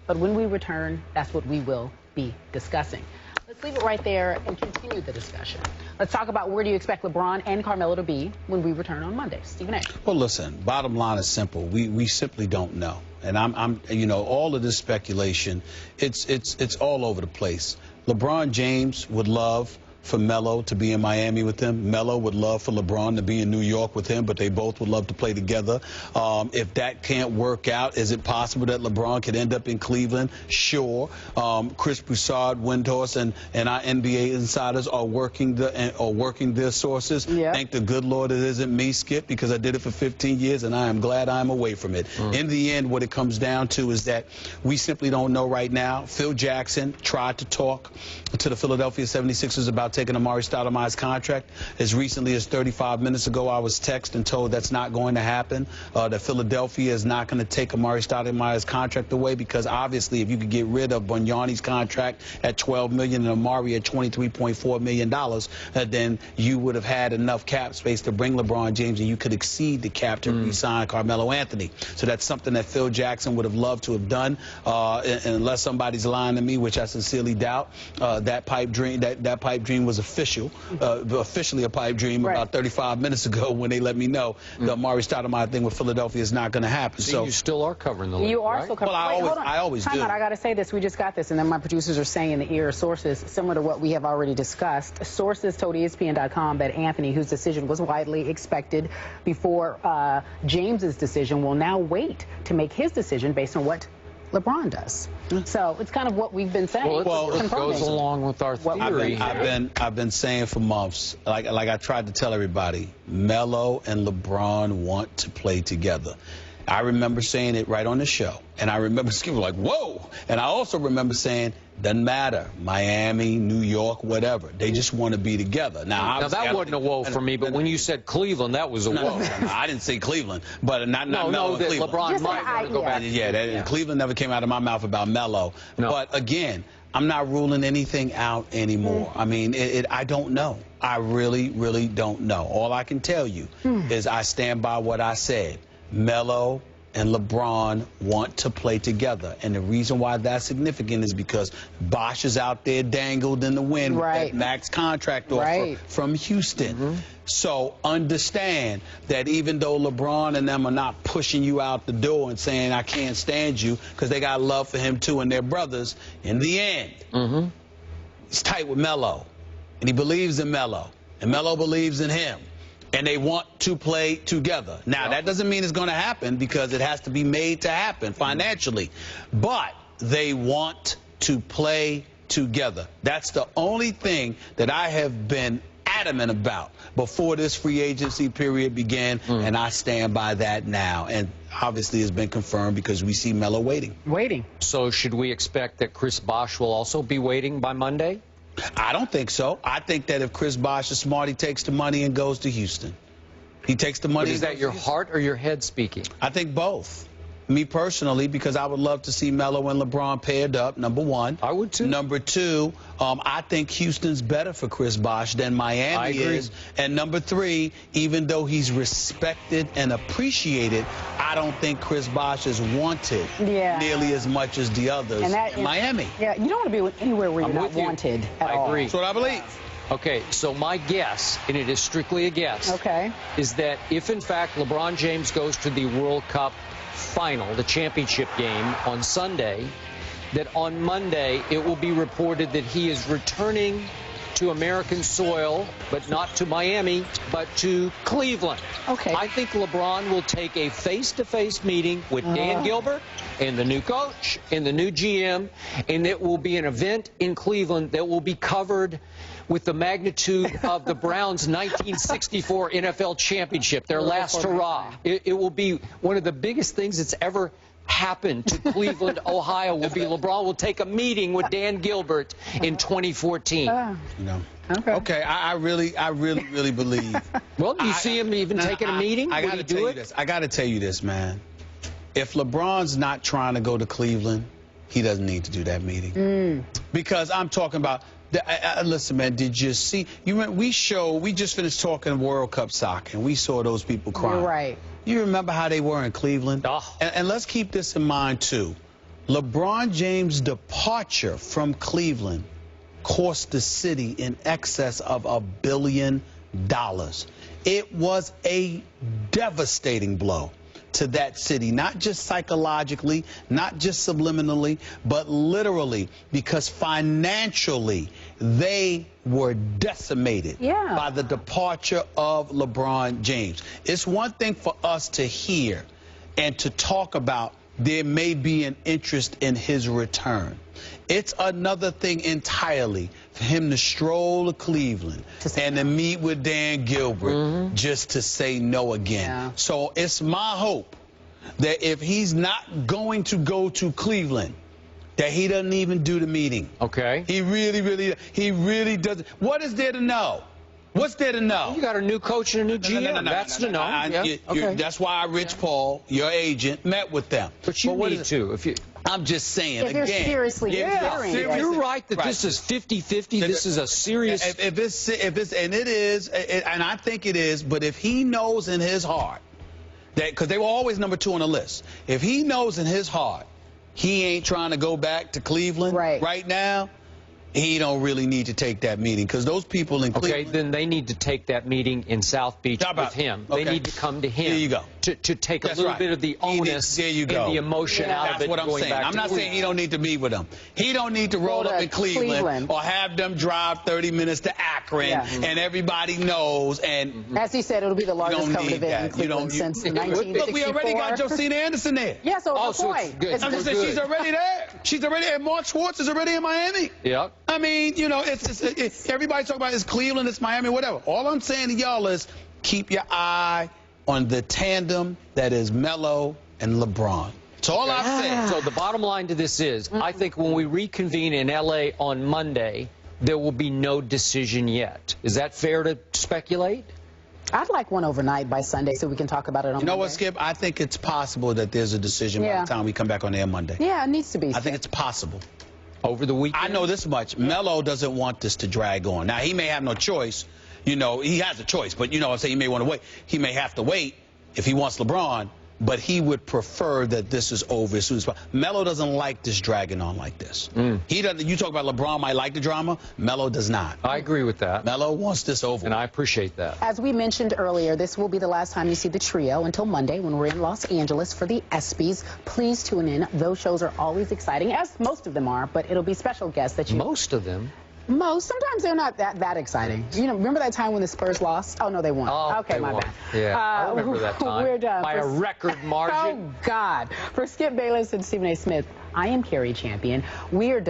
But when we return, that's what we will be discussing. Let's leave it right there and continue the discussion. Let's talk about where do you expect LeBron and Carmelo to be when we return on Monday. Stephen A. Well, listen, bottom line is simple. We simply don't know. And you know, all of this speculation, it's all over the place. LeBron James would love for Melo to be in Miami with him. Melo would love for LeBron to be in New York with him, but they both would love to play together. If that can't work out, is it possible that LeBron could end up in Cleveland? Sure. Chris Broussard, Windhorst, and our NBA insiders are working their sources. Yep. Thank the good Lord it isn't me, Skip, because I did it for 15 years, and I am glad I'm away from it. In the end, what it comes down to is that we simply don't know right now. Phil Jackson tried to talk to the Philadelphia 76ers about taking Amari Stoudemire's contract. As recently as 35 minutes ago, I was texted and told that's not going to happen, that Philadelphia is not going to take Amari Stoudemire's contract away, because obviously if you could get rid of Bonjani's contract at $12 million and Amari at $23.4 million, then you would have had enough cap space to bring LeBron James, and you could exceed the cap to re-sign Carmelo Anthony. So that's something that Phil Jackson would have loved to have done, unless somebody's lying to me, which I sincerely doubt. That pipe dream was officially a pipe dream about 35 minutes ago when they let me know the Amari Stoudemire thing with Philadelphia is not going to happen. So you still are covering the league, You are right? still covering. Well, I always do. I got to say this. We just got this, and then my producers are saying in the ear sources similar to what we have already discussed. Sources told ESPN.com that Anthony, whose decision was widely expected before James's decision, will now wait to make his decision based on what LeBron does. So it's kind of what we've been saying. Well, it goes along with our theory. I've been saying for months, like I tried to tell everybody, Melo and LeBron want to play together. I remember saying it right on the show, and I remember people like, whoa. And I also remember saying, doesn't matter, Miami, New York, whatever. They just want to be together. Now that wasn't a whoa for me, but when you said Cleveland, that was a whoa. I didn't say Cleveland, but not Melo and Cleveland. LeBron might want to go back. Cleveland never came out of my mouth about Melo. No. But again, I'm not ruling anything out anymore. I mean, I don't know. I really, really don't know. All I can tell you is I stand by what I said. Melo and LeBron want to play together. And the reason why that's significant is because Bosh is out there dangled in the wind with that max contract offer from Houston. So understand that even though LeBron and them are not pushing you out the door and saying, I can't stand you, because they got love for him too and their brothers, in the end, he's tight with Melo. And he believes in Melo. And Melo believes in him. And they want to play together. Now, that doesn't mean it's going to happen, because it has to be made to happen financially. But they want to play together. That's the only thing that I have been adamant about before this free agency period began, and I stand by that now. And obviously it's been confirmed because we see Melo waiting. So should we expect that Chris Bosh will also be waiting by Monday? I don't think so. I think that if Chris Bosh is smart, he takes the money and goes to Houston. He takes the money. But is that your heart or your head speaking? I think both. Me personally, because I would love to see Melo and LeBron paired up, number one. I would too. Number two, I think Houston's better for Chris Bosh than Miami is. And number three, even though he's respected and appreciated, I don't think Chris Bosh is wanted nearly as much as the others in Miami. Yeah, you don't want to be anywhere where you're not wanted at all. I agree. That's what I believe. Okay, so my guess, and it is strictly a guess, is that if, in fact, LeBron James goes to the World Cup final, the championship game on Sunday, that on Monday it will be reported that he is returning to American soil, but not to Miami, but to Cleveland. I think LeBron will take a face-to-face meeting with Dan Gilbert and the new coach and the new GM, and it will be an event in Cleveland that will be covered with the magnitude of the Browns' 1964 NFL championship, their last hurrah. It will be one of the biggest things that's ever happened to Cleveland, Ohio. Will be LeBron will take a meeting with Dan Gilbert in 2014. Okay, I really believe. Well, do you see him even taking a meeting? I got to tell you this. I got to tell you this, man. If LeBron's not trying to go to Cleveland, he doesn't need to do that meeting. Because I'm talking about. Listen, man, did you see? We just finished talking World Cup soccer, and we saw those people crying. Right. You remember how they were in Cleveland? And let's keep this in mind, too. LeBron James' departure from Cleveland cost the city in excess of $1 billion. It was a devastating blow to that city, not just psychologically, not just subliminally, but literally, because financially they were decimated by the departure of LeBron James. It's one thing for us to hear and to talk about there may be an interest in his return. It's another thing entirely for him to stroll to Cleveland and to meet with Dan Gilbert just to say no again. Yeah. So it's my hope that if he's not going to go to Cleveland, that he doesn't even do the meeting. Okay. He really doesn't. What is there to know? What's there to know? You got a new coach and a new GM. That's to know. That's why Rich Paul, your agent, met with them. But you need to. If you, I'm just saying, if you're seriously considering it. If you're right that this is 50-50, this is a serious... If it's, and it is, and I think it is, but if he knows in his heart, that, because they were always number 2 on the list, if he knows in his heart he ain't trying to go back to Cleveland right now, he don't really need to take that meeting, because those people in Cleveland... Okay, then they need to take that meeting in South Beach with him. They need to come to him. There you go. To take a little bit of the onus and the emotion out of it. That's what I'm saying. I'm not saying he don't need to meet with them. He don't need to roll up in Cleveland or have them drive 30 minutes to Akron and everybody knows. And as he said, it'll be the largest covered event in Cleveland since 1964. Look, we already got Josina Anderson there. Yeah, so what's the point? I'm just saying she's already there. She's already there. Mark Schwartz is already in Miami. Yeah. I mean, you know, everybody talking about it's Cleveland, it's Miami, whatever. All I'm saying to y'all is keep your eye on the tandem that is Melo and LeBron. That's all I'm saying. So the bottom line to this is, I think when we reconvene in L.A. on Monday, there will be no decision yet. Is that fair to speculate? I'd like one overnight by Sunday so we can talk about it on Monday. You know what, Skip? I think it's possible that there's a decision by the time we come back on air Monday. Yeah, it needs to be. I think it's possible. Over the weekend? I know this much. Melo doesn't want this to drag on. Now, he may have no choice. You know, he has a choice, but, you know, I'm saying he may want to wait. He may have to wait if he wants LeBron, but he would prefer that this is over as soon as possible. Melo doesn't like this dragging on like this. He doesn't. You talk about LeBron might like the drama. Melo does not. I agree with that. Melo wants this over. And I appreciate that. As we mentioned earlier, this will be the last time you see the trio until Monday when we're in Los Angeles for the ESPYs. Please tune in. Those shows are always exciting, as most of them are, but it'll be special guests that you... Most of them? Sometimes they're not that exciting. You know, remember that time when the Spurs lost? Oh, no, they won. Oh, okay, my bad. Yeah, I remember that time. We're done. By a record margin. Oh, God. For Skip Bayless and Stephen A. Smith, I am Carrie Champion. We are done.